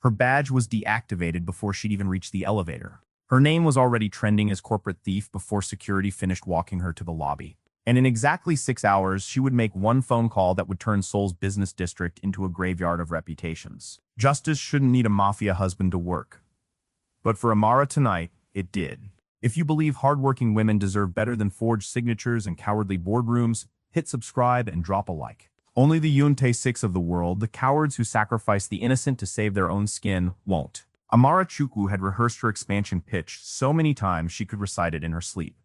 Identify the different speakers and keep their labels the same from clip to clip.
Speaker 1: Her badge was deactivated before she'd even reached the elevator. Her name was already trending as corporate thief before security finished walking her to the lobby. And in exactly 6 hours, she would make one phone call that would turn Seoul's business district into a graveyard of reputations. Justice shouldn't need a mafia husband to work. But for Amara tonight, it did. If you believe hardworking women deserve better than forged signatures and cowardly boardrooms, hit subscribe and drop a like. Only the Yuntae 6 of the world, the cowards who sacrifice the innocent to save their own skin, won't. Amara Chukwu had rehearsed her expansion pitch so many times she could recite it in her sleep.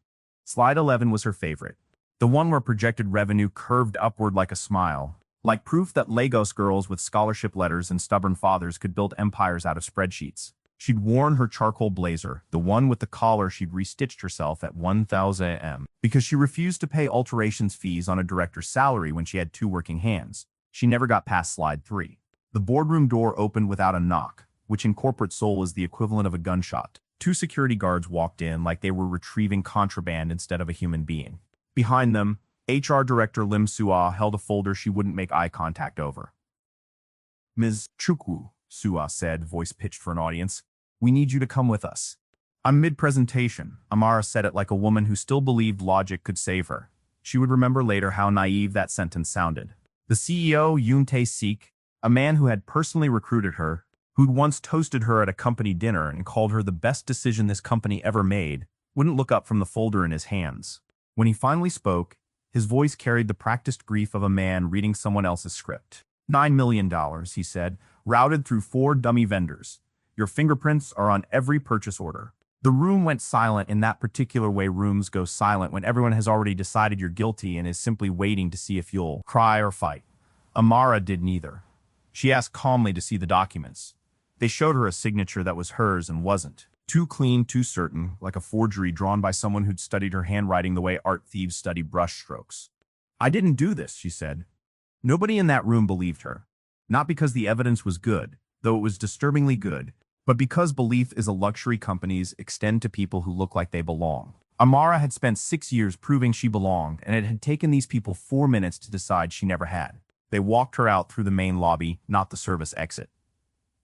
Speaker 1: Slide 11 was her favorite. The one where projected revenue curved upward like a smile, like proof that Lagos girls with scholarship letters and stubborn fathers could build empires out of spreadsheets. She'd worn her charcoal blazer, the one with the collar she'd restitched herself at 1,000 AM, because she refused to pay alterations fees on a director's salary when she had 2 working hands. She never got past slide 3. The boardroom door opened without a knock, which in corporate Seoul is the equivalent of a gunshot. 2 security guards walked in like they were retrieving contraband instead of a human being. Behind them, HR Director Lim Sua held a folder she wouldn't make eye contact over. "Ms. Chukwu," Sua said, voice pitched for an audience, "we need you to come with us." "I'm mid-presentation," Amara said it like a woman who still believed logic could save her. She would remember later how naive that sentence sounded. The CEO, Yoon Tae-sik, a man who had personally recruited her, who'd once toasted her at a company dinner and called her the best decision this company ever made, wouldn't look up from the folder in his hands. When he finally spoke, his voice carried the practiced grief of a man reading someone else's script. $9 million, he said, routed through 4 dummy vendors. Your fingerprints are on every purchase order. The room went silent in that particular way rooms go silent when everyone has already decided you're guilty and is simply waiting to see if you'll cry or fight. Amara did neither. She asked calmly to see the documents. They showed her a signature that was hers and wasn't. Too clean, too certain, like a forgery drawn by someone who'd studied her handwriting the way art thieves study brushstrokes. "I didn't do this," she said. Nobody in that room believed her. Not because the evidence was good, though it was disturbingly good, but because belief is a luxury companies extend to people who look like they belong. Amara had spent 6 years proving she belonged, and it had taken these people 4 minutes to decide she never had. They walked her out through the main lobby, not the service exit.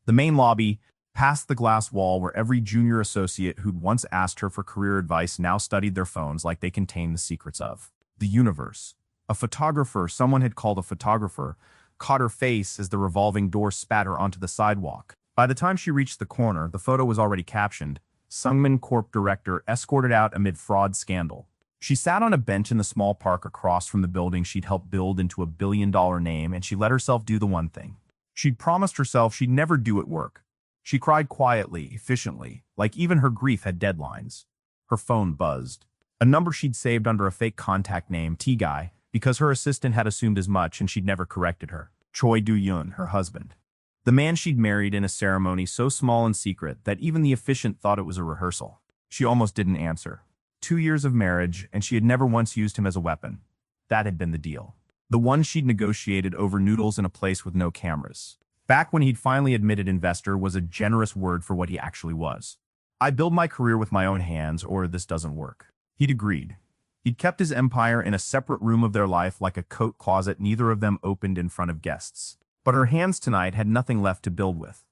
Speaker 1: The main lobby, past the glass wall where every junior associate who'd once asked her for career advice now studied their phones like they contained the secrets of the universe. A photographer someone had called a photographer caught her face as the revolving door spat her onto the sidewalk. By the time she reached the corner, the photo was already captioned, "Sungmin Corp Director escorted out amid fraud scandal." She sat on a bench in the small park across from the building she'd helped build into a billion-dollar name, and she let herself do the one thing she'd promised herself she'd never do at work. She cried quietly, efficiently, like even her grief had deadlines. Her phone buzzed. A number she'd saved under a fake contact name, T-Guy, because her assistant had assumed as much and she'd never corrected her. Choi Do-yoon, her husband. The man she'd married in a ceremony so small and secret that even the efficient thought it was a rehearsal. She almost didn't answer. 2 years of marriage, and she had never once used him as a weapon. That had been the deal. The one she'd negotiated over noodles in a place with no cameras. Back when he'd finally admitted investor was a generous word for what he actually was. "I build my career with my own hands, or this doesn't work." He'd agreed. He'd kept his empire in a separate room of their life like a coat closet neither of them opened in front of guests. But her hands tonight had nothing left to build with.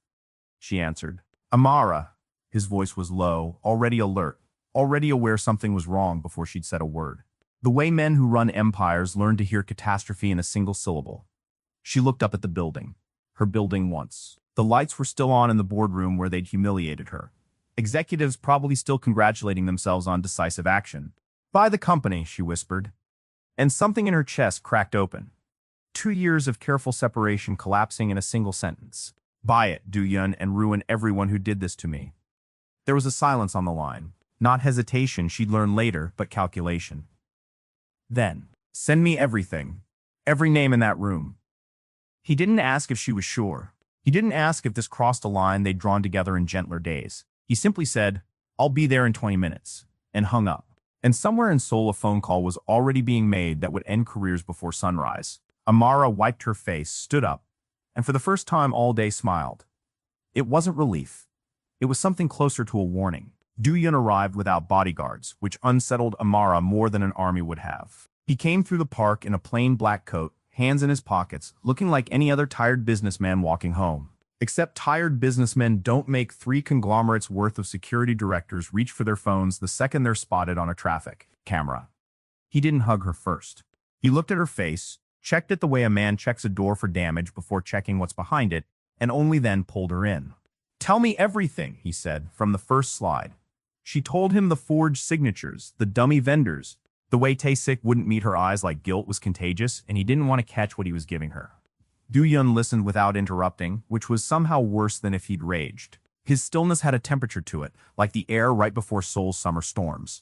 Speaker 1: She answered. "Amara." His voice was low, already alert, already aware something was wrong before she'd said a word. The way men who run empires learn to hear catastrophe in a single syllable. She looked up at the building. Her building once. The lights were still on in the boardroom where they'd humiliated her. Executives probably still congratulating themselves on decisive action. "Buy the company," she whispered. And something in her chest cracked open. 2 years of careful separation collapsing in a single sentence. "Buy it, Do-yoon, and ruin everyone who did this to me." There was a silence on the line. Not hesitation, she'd learn later, but calculation. Then, "Send me everything. Every name in that room." He didn't ask if she was sure. He didn't ask if this crossed a line they'd drawn together in gentler days. He simply said, "I'll be there in 20 minutes, and hung up. And somewhere in Seoul a phone call was already being made that would end careers before sunrise. Amara wiped her face, stood up, and for the first time all day smiled. It wasn't relief. It was something closer to a warning. Do-yoon arrived without bodyguards, which unsettled Amara more than an army would have. He came through the park in a plain black coat, hands in his pockets, looking like any other tired businessman walking home. Except tired businessmen don't make three conglomerates worth of security directors reach for their phones the second they're spotted on a traffic camera. He didn't hug her first. He looked at her face, checked it the way a man checks a door for damage before checking what's behind it, and only then pulled her in. "Tell me everything," he said, from the first slide. She told him the forged signatures, the dummy vendors, the way Tae-sik wouldn't meet her eyes like guilt was contagious, and he didn't want to catch what he was giving her. Do-yeon listened without interrupting, which was somehow worse than if he'd raged. His stillness had a temperature to it, like the air right before Seoul's summer storms.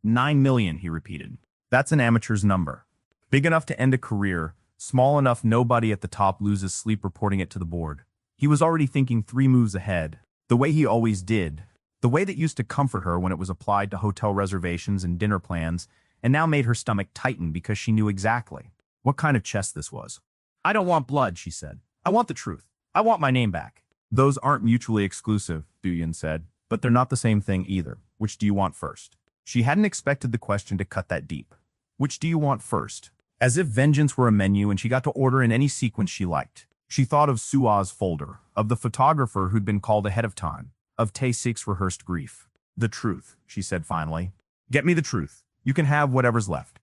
Speaker 1: 9 million, he repeated. That's an amateur's number. Big enough to end a career, small enough nobody at the top loses sleep reporting it to the board. He was already thinking 3 moves ahead, the way he always did, the way that used to comfort her when it was applied to hotel reservations and dinner plans, and now made her stomach tighten because she knew exactly what kind of chess this was. "I don't want blood," she said. "I want the truth. I want my name back." "Those aren't mutually exclusive," Do-yeon said, "but they're not the same thing either. Which do you want first?" She hadn't expected the question to cut that deep. Which do you want first? As if vengeance were a menu and she got to order in any sequence she liked. She thought of Sua's folder, of the photographer who'd been called ahead of time, of Tae-sik's rehearsed grief. "The truth," she said finally. "Get me the truth. You can have whatever's left."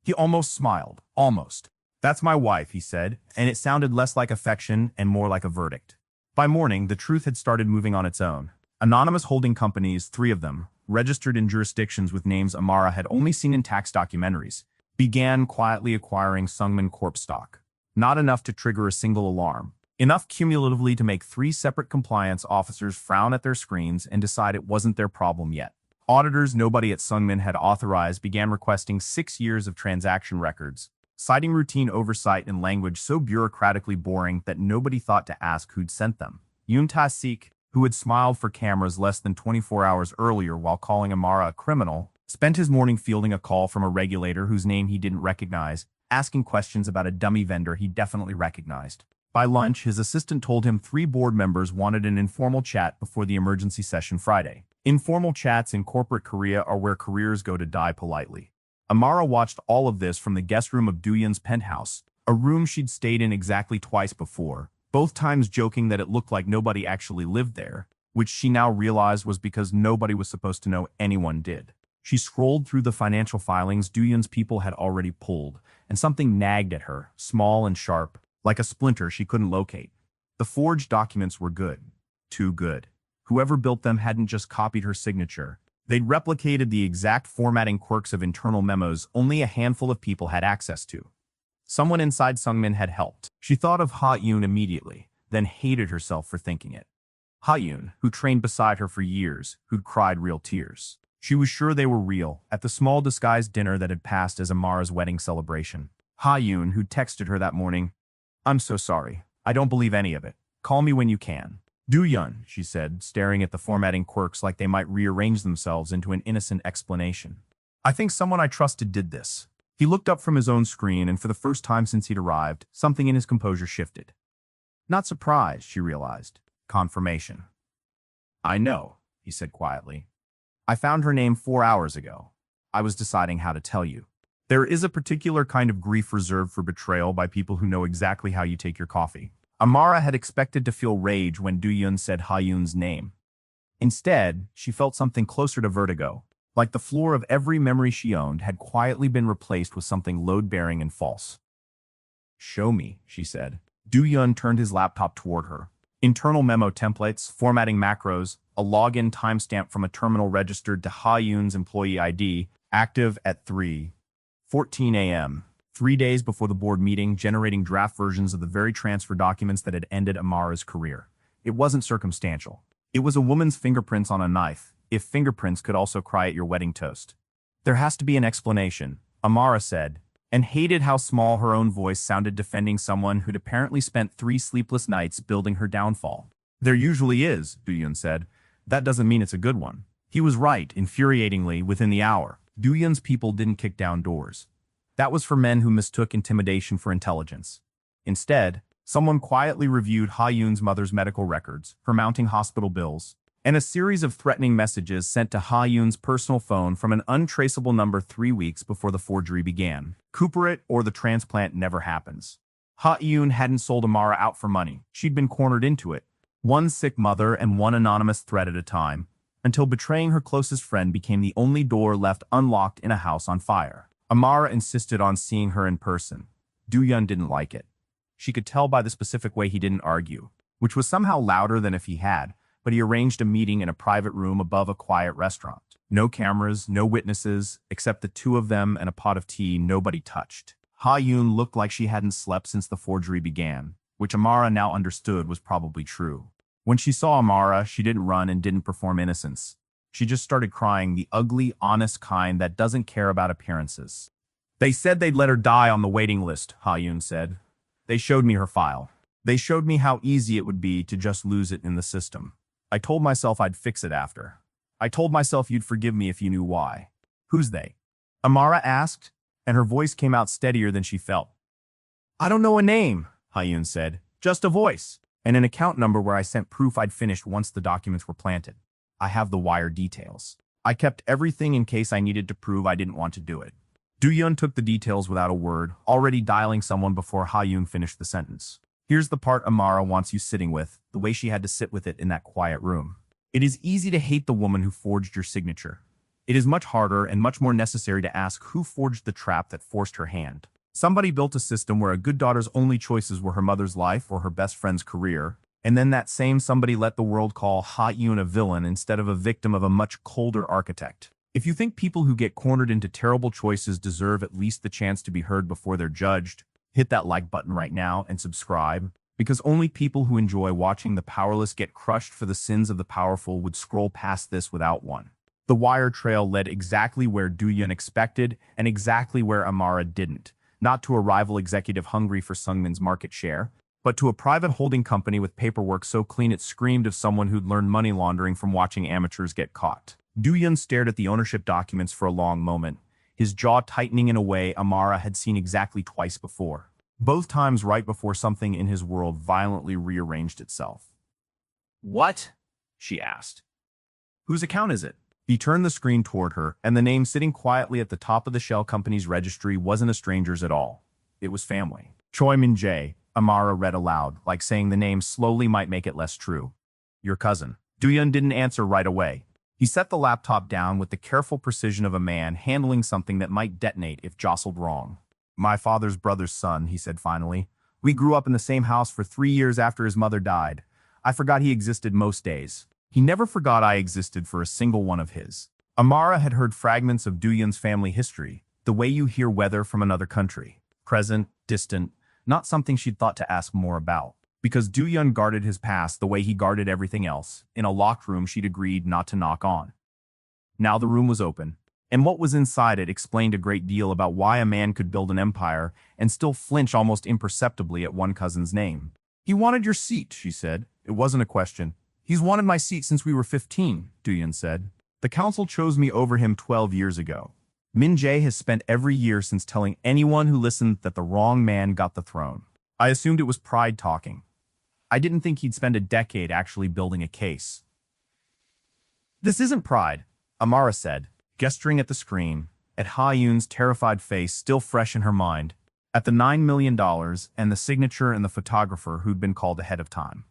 Speaker 1: He almost smiled. Almost. "That's my wife," he said, and it sounded less like affection and more like a verdict. By morning, the truth had started moving on its own. Anonymous holding companies, 3 of them, registered in jurisdictions with names Amara had only seen in tax documentaries, began quietly acquiring Sungmin Corp stock. Not enough to trigger a single alarm. Enough cumulatively to make 3 separate compliance officers frown at their screens and decide it wasn't their problem yet. Auditors nobody at Sungmin had authorized began requesting 6 years of transaction records, citing routine oversight in language so bureaucratically boring that nobody thought to ask who'd sent them. Yoon Ta-sik, who had smiled for cameras less than 24 hours earlier while calling Amara a criminal, spent his morning fielding a call from a regulator whose name he didn't recognize, asking questions about a dummy vendor he definitely recognized. By lunch, his assistant told him 3 board members wanted an informal chat before the emergency session Friday. Informal chats in corporate Korea are where careers go to die politely. Amara watched all of this from the guest room of Do-yeon's penthouse, a room she'd stayed in exactly twice before, both times joking that it looked like nobody actually lived there, which she now realized was because nobody was supposed to know anyone did. She scrolled through the financial filings Do-yeon's people had already pulled, and something nagged at her, small and sharp, like a splinter she couldn't locate. The forged documents were good. Too good. Whoever built them hadn't just copied her signature. They'd replicated the exact formatting quirks of internal memos only a handful of people had access to. Someone inside Sungmin had helped. She thought of Ha-yoon immediately, then hated herself for thinking it. Ha-yoon, who trained beside her for years, who'd cried real tears. She was sure they were real, at the small disguised dinner that had passed as Amara's wedding celebration. Ha-yoon, who'd texted her that morning, "I'm so sorry. I don't believe any of it. Call me when you can." "Do-yeon," she said, staring at the formatting quirks like they might rearrange themselves into an innocent explanation. "I think someone I trusted did this." He looked up from his own screen, and for the first time since he'd arrived, something in his composure shifted. Not surprised, she realized. Confirmation. "I know," he said quietly. "I found her name 4 hours ago. I was deciding how to tell you. There is a particular kind of grief reserved for betrayal by people who know exactly how you take your coffee." Amara had expected to feel rage when Do-yeon said Ha-yoon's name. Instead, she felt something closer to vertigo, like the floor of every memory she owned had quietly been replaced with something load-bearing and false. "Show me," she said. Do-yeon turned his laptop toward her. Internal memo templates, formatting macros, a login timestamp from a terminal registered to Ha-yoon's employee ID, active at 3:14 a.m., 3 days before the board meeting, generating draft versions of the very transfer documents that had ended Amara's career. It wasn't circumstantial. It was a woman's fingerprints on a knife, if fingerprints could also cry at your wedding toast. "There has to be an explanation," Amara said, and hated how small her own voice sounded defending someone who'd apparently spent 3 sleepless nights building her downfall. "There usually is," Do-yeon said. "That doesn't mean it's a good one." He was right, infuriatingly, within the hour. Do-yeon's people didn't kick down doors. That was for men who mistook intimidation for intelligence. Instead, someone quietly reviewed Ha-yoon's mother's medical records, her mounting hospital bills, and a series of threatening messages sent to Ha-yoon's personal phone from an untraceable number 3 weeks before the forgery began. "Cooperate or the transplant never happens." Ha Yun hadn't sold Amara out for money. She'd been cornered into it. One sick mother and one anonymous threat at a time, until betraying her closest friend became the only door left unlocked in a house on fire. Amara insisted on seeing her in person. Du-yun didn't like it. She could tell by the specific way he didn't argue, which was somehow louder than if he had, but he arranged a meeting in a private room above a quiet restaurant. No cameras, no witnesses, except the two of them and a pot of tea nobody touched. Ha Yun looked like she hadn't slept since the forgery began, which Amara now understood was probably true. When she saw Amara, she didn't run and didn't perform innocence. She just started crying, the ugly, honest kind that doesn't care about appearances. They said they'd let her die on the waiting list, Ha Yun said. They showed me her file. They showed me how easy it would be to just lose it in the system. I told myself I'd fix it after. I told myself you'd forgive me if you knew why. Who's they? Amara asked, and her voice came out steadier than she felt. I don't know a name, Ha Yun said. Just a voice. And an account number where I sent proof I'd finished once the documents were planted. I have the wire details. I kept everything in case I needed to prove I didn't want to do it. Du-yun took the details without a word, already dialing someone before Ha Yun finished the sentence. Here's the part Amara wants you sitting with, the way she had to sit with it in that quiet room. It is easy to hate the woman who forged your signature. It is much harder and much more necessary to ask who forged the trap that forced her hand. Somebody built a system where a good daughter's only choices were her mother's life or her best friend's career, and then that same somebody let the world call Ha Yun a villain instead of a victim of a much colder architect. If you think people who get cornered into terrible choices deserve at least the chance to be heard before they're judged, hit that like button right now and subscribe, because only people who enjoy watching the powerless get crushed for the sins of the powerful would scroll past this without one. The wire trail led exactly where Du-yun expected and exactly where Amara didn't, not to a rival executive hungry for Sungmin's market share, but to a private holding company with paperwork so clean it screamed of someone who'd learned money laundering from watching amateurs get caught. Du-yun stared at the ownership documents for a long moment, his jaw tightening in a way Amara had seen exactly twice before. Both times right before something in his world violently rearranged itself. What? She asked. Whose account is it? He turned the screen toward her, and the name sitting quietly at the top of the shell company's registry wasn't a stranger's at all. It was family. Choi Min-jae, Amara read aloud, like saying the name slowly might make it less true. Your cousin. Du-yun didn't answer right away. He set the laptop down with the careful precision of a man handling something that might detonate if jostled wrong. My father's brother's son, he said finally. We grew up in the same house for 3 years after his mother died. I forgot he existed most days. He never forgot I existed for a single one of his. Amara had heard fragments of Du-yun's family history, the way you hear weather from another country. Present, distant, not something she'd thought to ask more about. Because Du-yun guarded his past the way he guarded everything else, in a locked room she'd agreed not to knock on. Now the room was open, and what was inside it explained a great deal about why a man could build an empire and still flinch almost imperceptibly at one cousin's name. He wanted your seat, she said. It wasn't a question. He's wanted my seat since we were 15, Du-yun said. The council chose me over him 12 years ago. Min-jae has spent every year since telling anyone who listened that the wrong man got the throne. I assumed it was pride talking. I didn't think he'd spend a decade actually building a case. This isn't pride, Amara said, gesturing at the screen, at Ha Yun's terrified face still fresh in her mind, at the $9 million and the signature and the photographer who'd been called ahead of time.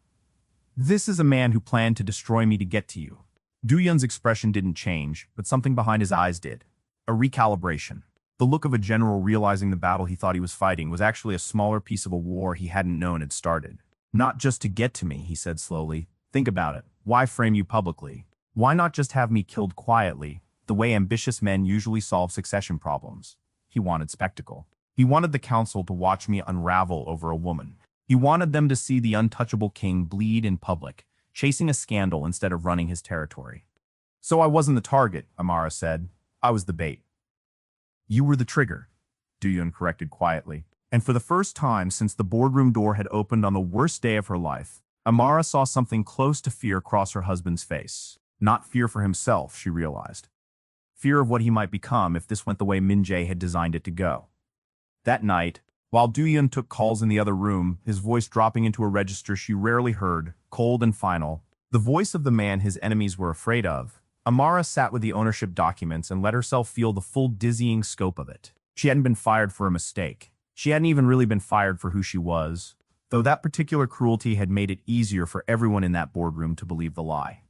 Speaker 1: This is a man who planned to destroy me to get to you. Du-yun's expression didn't change, but something behind his eyes did. A recalibration. The look of a general realizing the battle he thought he was fighting was actually a smaller piece of a war he hadn't known had started. Not just to get to me, he said slowly. Think about it. Why frame you publicly? Why not just have me killed quietly, the way ambitious men usually solve succession problems? He wanted spectacle. He wanted the council to watch me unravel over a woman. He wanted them to see the untouchable king bleed in public, chasing a scandal instead of running his territory. So I wasn't the target, Amara said. I was the bait. You were the trigger, Du-yun corrected quietly. And for the first time since the boardroom door had opened on the worst day of her life, Amara saw something close to fear cross her husband's face. Not fear for himself, she realized. Fear of what he might become if this went the way Min-jae had designed it to go. That night, while Du-yun took calls in the other room, his voice dropping into a register she rarely heard, cold and final, the voice of the man his enemies were afraid of, Amara sat with the ownership documents and let herself feel the full dizzying scope of it. She hadn't been fired for a mistake. She hadn't even really been fired for who she was, though that particular cruelty had made it easier for everyone in that boardroom to believe the lie.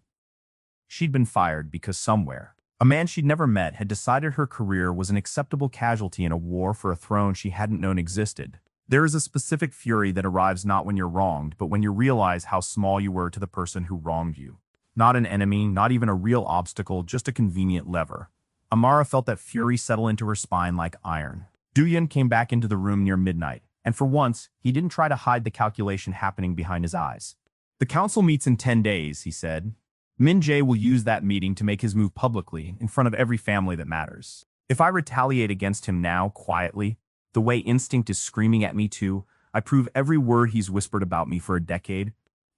Speaker 1: She'd been fired because somewhere, a man she'd never met had decided her career was an acceptable casualty in a war for a throne she hadn't known existed. There is a specific fury that arrives not when you're wronged, but when you realize how small you were to the person who wronged you. Not an enemy, not even a real obstacle, just a convenient lever. Amara felt that fury settle into her spine like iron. Duyun came back into the room near midnight, and for once, he didn't try to hide the calculation happening behind his eyes. "The council meets in 10 days, he said. Min Jae will use that meeting to make his move publicly, in front of every family that matters. If I retaliate against him now, quietly, the way instinct is screaming at me too, I prove every word he's whispered about me for a decade,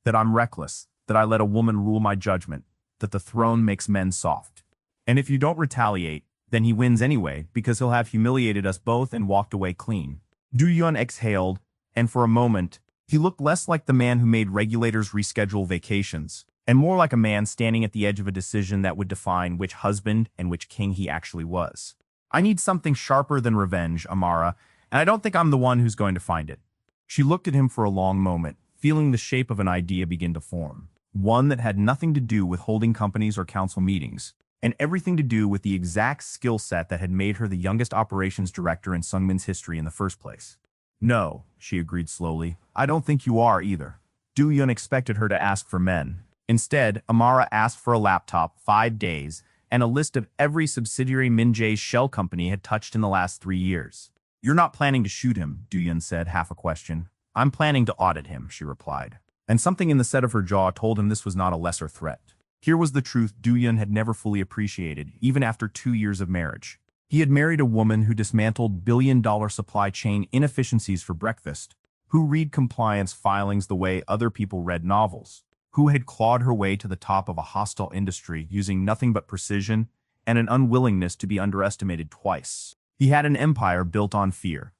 Speaker 1: that I'm reckless, that I let a woman rule my judgment, that the throne makes men soft. And if you don't retaliate, then he wins anyway, because he'll have humiliated us both and walked away clean." Duyun exhaled, and for a moment, he looked less like the man who made regulators reschedule vacations, and more like a man standing at the edge of a decision that would define which husband and which king he actually was. "I need something sharper than revenge, Amara, and I don't think I'm the one who's going to find it." She looked at him for a long moment, feeling the shape of an idea begin to form. One that had nothing to do with holding companies or council meetings, and everything to do with the exact skill set that had made her the youngest operations director in Sungmin's history in the first place. "No," she agreed slowly, "I don't think you are either." Duyun expected her to ask for men. Instead, Amara asked for a laptop, 5 days, and a list of every subsidiary Min Jae's shell company had touched in the last 3 years. "You're not planning to shoot him," Duyun said, half a question. "I'm planning to audit him," she replied. And something in the set of her jaw told him this was not a lesser threat. Here was the truth Duyun had never fully appreciated, even after 2 years of marriage. He had married a woman who dismantled billion-dollar supply chain inefficiencies for breakfast, who read compliance filings the way other people read novels, who had clawed her way to the top of a hostile industry using nothing but precision and an unwillingness to be underestimated twice. He had an empire built on fear.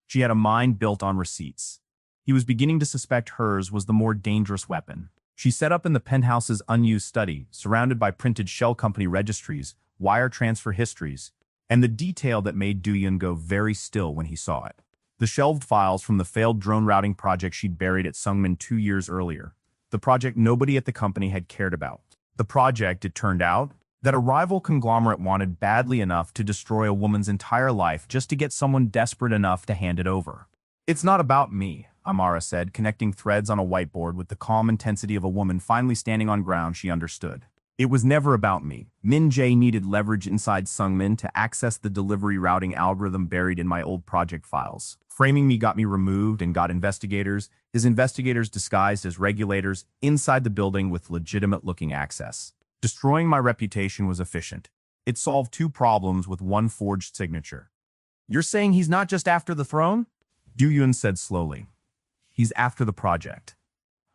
Speaker 1: She had a mind built on receipts. He was beginning to suspect hers was the more dangerous weapon. She set up in the penthouse's unused study, surrounded by printed shell company registries, wire transfer histories, and the detail that made Duyun go very still when he saw it. The shelved files from the failed drone routing project she'd buried at Sungmin 2 years earlier. The project nobody at the company had cared about. The project, it turned out, that a rival conglomerate wanted badly enough to destroy a woman's entire life just to get someone desperate enough to hand it over. "It's not about me," Amara said, connecting threads on a whiteboard with the calm intensity of a woman finally standing on ground she understood. "It was never about me. Min Jae needed leverage inside Sungmin to access the delivery routing algorithm buried in my old project files. Framing me got me removed and got investigators, his investigators disguised as regulators, inside the building with legitimate-looking access. Destroying my reputation was efficient. It solved 2 problems with 1 forged signature." "You're saying he's not just after the throne?" Duyun said slowly. "He's after the project.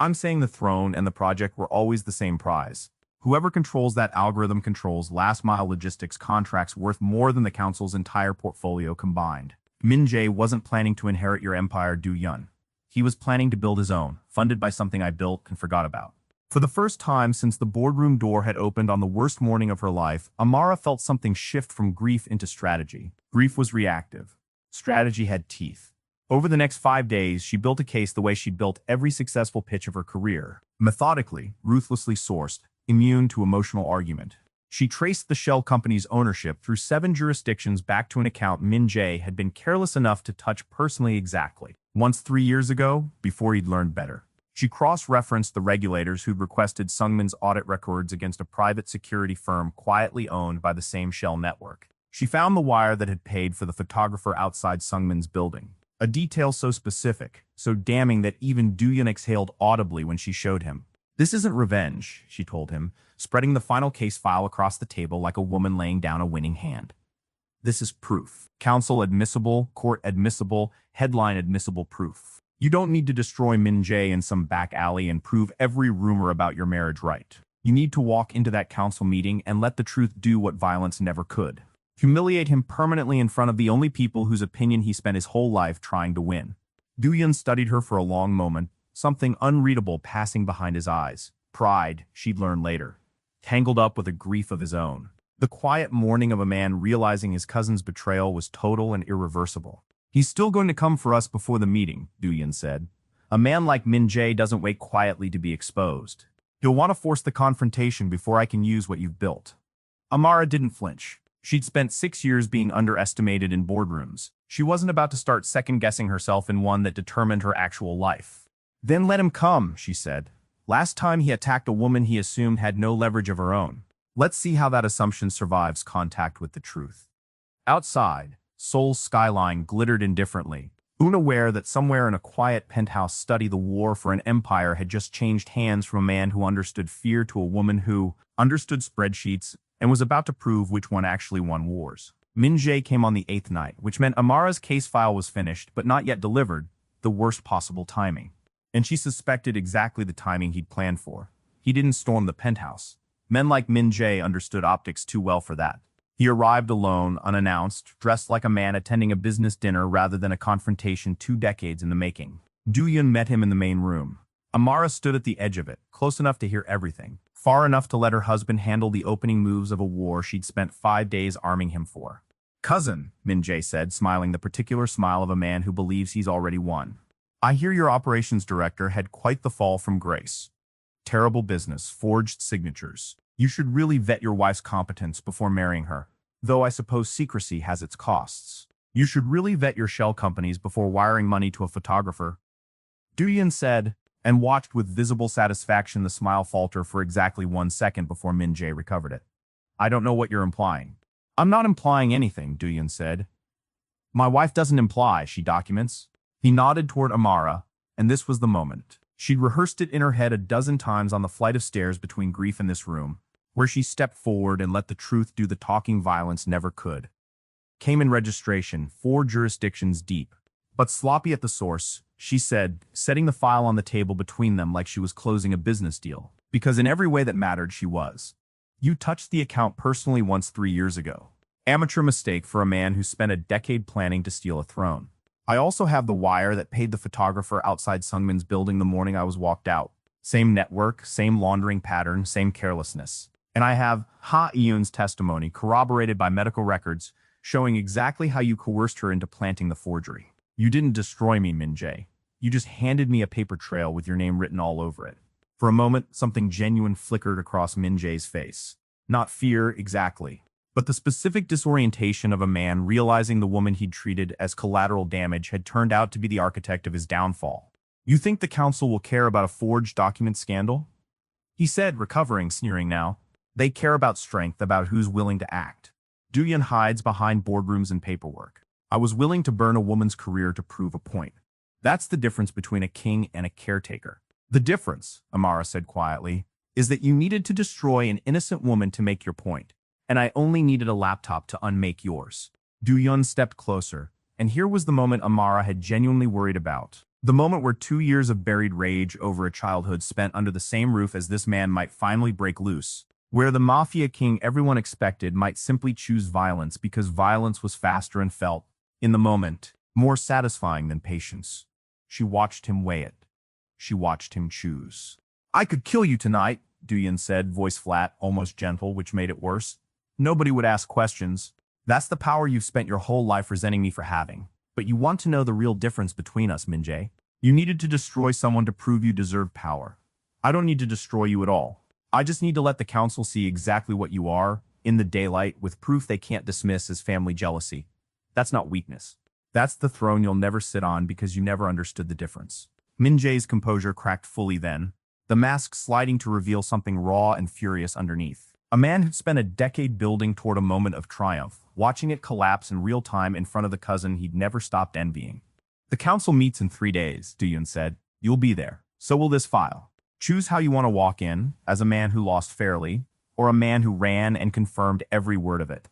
Speaker 1: I'm saying the throne and the project were always the same prize. Whoever controls that algorithm controls last-mile logistics contracts worth more than the council's entire portfolio combined. Min Jae wasn't planning to inherit your empire, Duyun. He was planning to build his own, funded by something I built and forgot about." For the first time since the boardroom door had opened on the worst morning of her life, Amara felt something shift from grief into strategy. Grief was reactive. Strategy had teeth. Over the next 5 days, she built a case the way she'd built every successful pitch of her career. Methodically, ruthlessly sourced, immune to emotional argument. She traced the shell company's ownership through 7 jurisdictions back to an account Min Jae had been careless enough to touch personally exactly. Once 3 years ago, before he'd learned better. She cross-referenced the regulators who'd requested Sungmin's audit records against a private security firm quietly owned by the same shell network. She found the wire that had paid for the photographer outside Sungmin's building. A detail so specific, so damning that even Duyun exhaled audibly when she showed him. "This isn't revenge," she told him, spreading the final case file across the table like a woman laying down a winning hand. "This is proof. Council admissible, court admissible, headline admissible proof. You don't need to destroy Min Jae in some back alley and prove every rumor about your marriage right. You need to walk into that council meeting and let the truth do what violence never could. Humiliate him permanently in front of the only people whose opinion he spent his whole life trying to win." Duyun studied her for a long moment, something unreadable passing behind his eyes. Pride, she'd learn later. Tangled up with a grief of his own. The quiet mourning of a man realizing his cousin's betrayal was total and irreversible. He's still going to come for us before the meeting, Duyan said. A man like Min Jae doesn't wait quietly to be exposed. He'll want to force the confrontation before I can use what you've built. Amara didn't flinch. She'd spent 6 years being underestimated in boardrooms. She wasn't about to start second-guessing herself in one that determined her actual life. Then let him come, she said. Last time he attacked a woman he assumed had no leverage of her own. Let's see how that assumption survives contact with the truth. Outside, Seoul's skyline glittered indifferently, unaware that somewhere in a quiet penthouse study the war for an empire had just changed hands from a man who understood fear to a woman who understood spreadsheets and was about to prove which one actually won wars. Min Jae came on the 8th night, which meant Amara's case file was finished but not yet delivered, the worst possible timing. And she suspected exactly the timing he'd planned for. He didn't storm the penthouse. Men like Min Jae understood optics too well for that. He arrived alone, unannounced, dressed like a man attending a business dinner rather than a confrontation 2 decades in the making. Dooyeon met him in the main room. Amara stood at the edge of it, close enough to hear everything, far enough to let her husband handle the opening moves of a war she'd spent 5 days arming him for. "Cousin," Min Jae said, smiling the particular smile of a man who believes he's already won. "I hear your operations director had quite the fall from grace. Terrible business, forged signatures. You should really vet your wife's competence before marrying her, though I suppose secrecy has its costs. You should really vet your shell companies before wiring money to a photographer." Dooyeon said, and watched with visible satisfaction the smile falter for exactly 1 second before Min Jae recovered it. "I don't know what you're implying." "I'm not implying anything," Dooyeon said. "My wife doesn't imply, she documents." He nodded toward Amara, and this was the moment. She'd rehearsed it in her head a dozen times on the flight of stairs between grief and this room, where she stepped forward and let the truth do the talking violence never could. Came in registration, 4 jurisdictions deep. But sloppy at the source, she said, setting the file on the table between them like she was closing a business deal. Because in every way that mattered, she was. "You touched the account personally once 3 years ago. Amateur mistake for a man who spent a decade planning to steal a throne. I also have the wire that paid the photographer outside Sungmin's building the morning I was walked out. Same network, same laundering pattern, same carelessness. And I have Ha Eun's testimony corroborated by medical records showing exactly how you coerced her into planting the forgery. You didn't destroy me, Min Jae. You just handed me a paper trail with your name written all over it." For a moment, something genuine flickered across Min Jae's face. Not fear, exactly, but the specific disorientation of a man realizing the woman he'd treated as collateral damage had turned out to be the architect of his downfall. "You think the council will care about a forged document scandal?" he said, recovering, sneering now. "They care about strength, about who's willing to act. Dooyeon hides behind boardrooms and paperwork. I was willing to burn a woman's career to prove a point. That's the difference between a king and a caretaker." "The difference," Amara said quietly, "is that you needed to destroy an innocent woman to make your point, and I only needed a laptop to unmake yours." Dooyeon stepped closer, and here was the moment Amara had genuinely worried about. The moment where 2 years of buried rage over a childhood spent under the same roof as this man might finally break loose. Where the Mafia king everyone expected might simply choose violence because violence was faster and felt, in the moment, more satisfying than patience. She watched him weigh it. She watched him choose. "I could kill you tonight," Dooyeon said, voice flat, almost gentle, which made it worse. "Nobody would ask questions. That's the power you've spent your whole life resenting me for having. But you want to know the real difference between us, Min Jae. You needed to destroy someone to prove you deserved power. I don't need to destroy you at all. I just need to let the council see exactly what you are, in the daylight, with proof they can't dismiss as family jealousy. That's not weakness. That's the throne you'll never sit on because you never understood the difference." Min Jae's composure cracked fully then, the mask sliding to reveal something raw and furious underneath. A man who'd spent a decade building toward a moment of triumph, watching it collapse in real time in front of the cousin he'd never stopped envying. "The council meets in 3 days, Dooyeon said. You'll be there. So will this file. Choose how you want to walk in, as a man who lost fairly, or a man who ran and confirmed every word of it."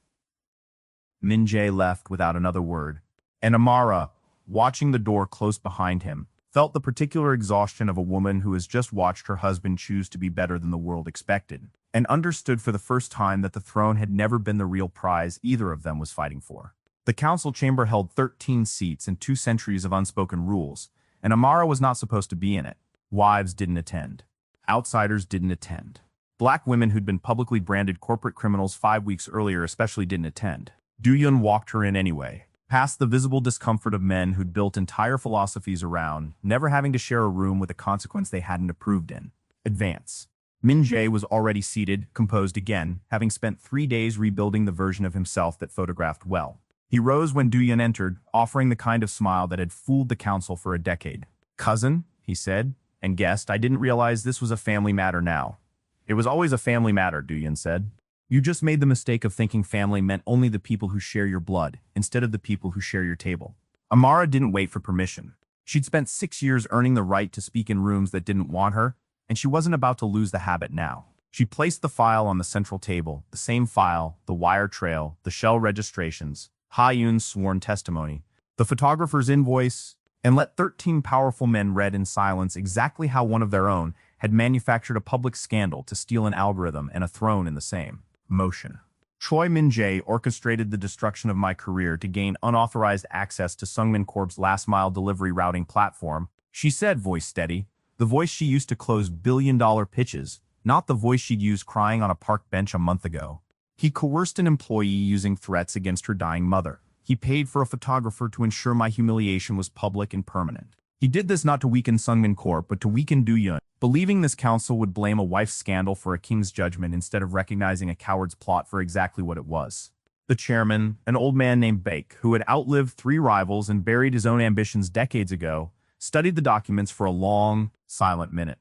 Speaker 1: Min Jae left without another word, and Amara, watching the door close behind him, felt the particular exhaustion of a woman who has just watched her husband choose to be better than the world expected, and understood for the first time that the throne had never been the real prize either of them was fighting for. The council chamber held 13 seats and 2 centuries of unspoken rules, and Amara was not supposed to be in it. Wives didn't attend. Outsiders didn't attend. Black women who'd been publicly branded corporate criminals 5 weeks earlier especially didn't attend. Dooyeon walked her in anyway, past the visible discomfort of men who'd built entire philosophies around never having to share a room with a consequence they hadn't approved in. Advance. Min Jae was already seated, composed again, having spent 3 days rebuilding the version of himself that photographed well. He rose when Du Yun entered, offering the kind of smile that had fooled the council for a decade. "Cousin," he said, and guessed, "I didn't realize this was a family matter now." "It was always a family matter," Du Yun said. "You just made the mistake of thinking family meant only the people who share your blood, instead of the people who share your table." Amara didn't wait for permission. She'd spent 6 years earning the right to speak in rooms that didn't want her, and she wasn't about to lose the habit now. She placed the file on the central table, the same file, the wire trail, the shell registrations, Ha Yun's sworn testimony, the photographer's invoice, and let 13 powerful men read in silence exactly how one of their own had manufactured a public scandal to steal an algorithm and a throne in the same motion. Choi Min-jae orchestrated the destruction of my career to gain unauthorized access to Sungmin Corp's last-mile delivery routing platform, she said, voice steady, the voice she used to close billion-dollar pitches, not the voice she'd used crying on a park bench a month ago. He coerced an employee using threats against her dying mother. He paid for a photographer to ensure my humiliation was public and permanent. He did this not to weaken Sungmin Corp, but to weaken Du Yun, believing this council would blame a wife's scandal for a king's judgment instead of recognizing a coward's plot for exactly what it was. The chairman, an old man named Baek, who had outlived 3 rivals and buried his own ambitions decades ago, studied the documents for a long, silent minute.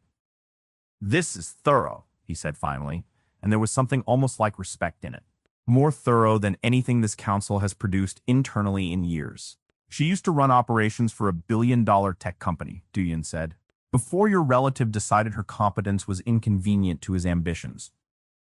Speaker 1: "This is thorough," he said finally, and there was something almost like respect in it. More thorough than anything this council has produced internally in years. "She used to run operations for $1 billion tech company," Du Yun said, "before your relative decided her competence was inconvenient to his ambitions."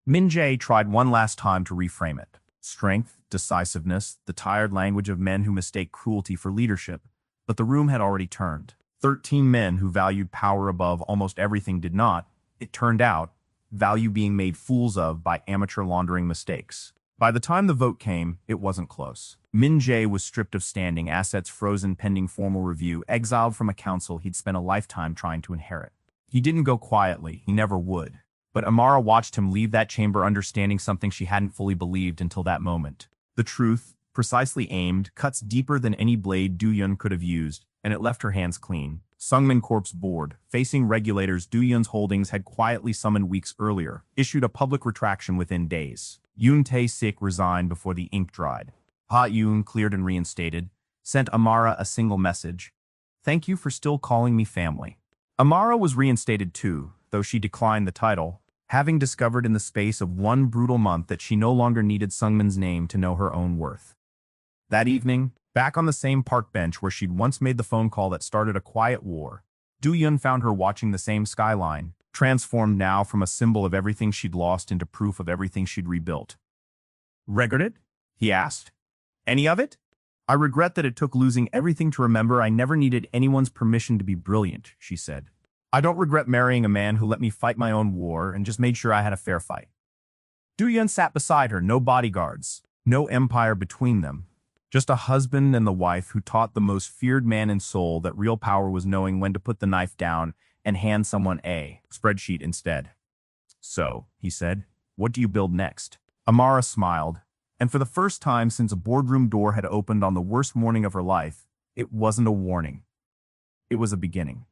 Speaker 1: Min Jae tried one last time to reframe it. Strength, decisiveness, the tired language of men who mistake cruelty for leadership. But the room had already turned. 13 men who valued power above almost everything did not, it turned out, value being made fools of by amateur laundering mistakes. By the time the vote came, it wasn't close. Min Jae was stripped of standing, assets frozen pending formal review, exiled from a council he'd spent a lifetime trying to inherit. He didn't go quietly, he never would. But Amara watched him leave that chamber understanding something she hadn't fully believed until that moment. The truth, precisely aimed, cuts deeper than any blade Du Yun could have used, and it left her hands clean. Sungmin Corp's board, facing regulators Du Yun's holdings had quietly summoned weeks earlier, issued a public retraction within days. Yoon Tae-sik resigned before the ink dried. Ha Yoon, cleared and reinstated, sent Amara a single message. "Thank you for still calling me family." Amara was reinstated too, though she declined the title, having discovered in the space of 1 brutal month that she no longer needed Sungmin's name to know her own worth. That evening, back on the same park bench where she'd once made the phone call that started a quiet war, Du Yun found her watching the same skyline, transformed now from a symbol of everything she'd lost into proof of everything she'd rebuilt. "Regret it?" he asked. "Any of it?" "I regret that it took losing everything to remember I never needed anyone's permission to be brilliant," she said. "I don't regret marrying a man who let me fight my own war and just made sure I had a fair fight." Du Yun sat beside her, no bodyguards, no empire between them. Just a husband and the wife who taught the most feared man in Seoul that real power was knowing when to put the knife down and hand someone a spreadsheet instead. "So," he said, "what do you build next?" Amara smiled, and for the first time since a boardroom door had opened on the worst morning of her life, it wasn't a warning. It was a beginning.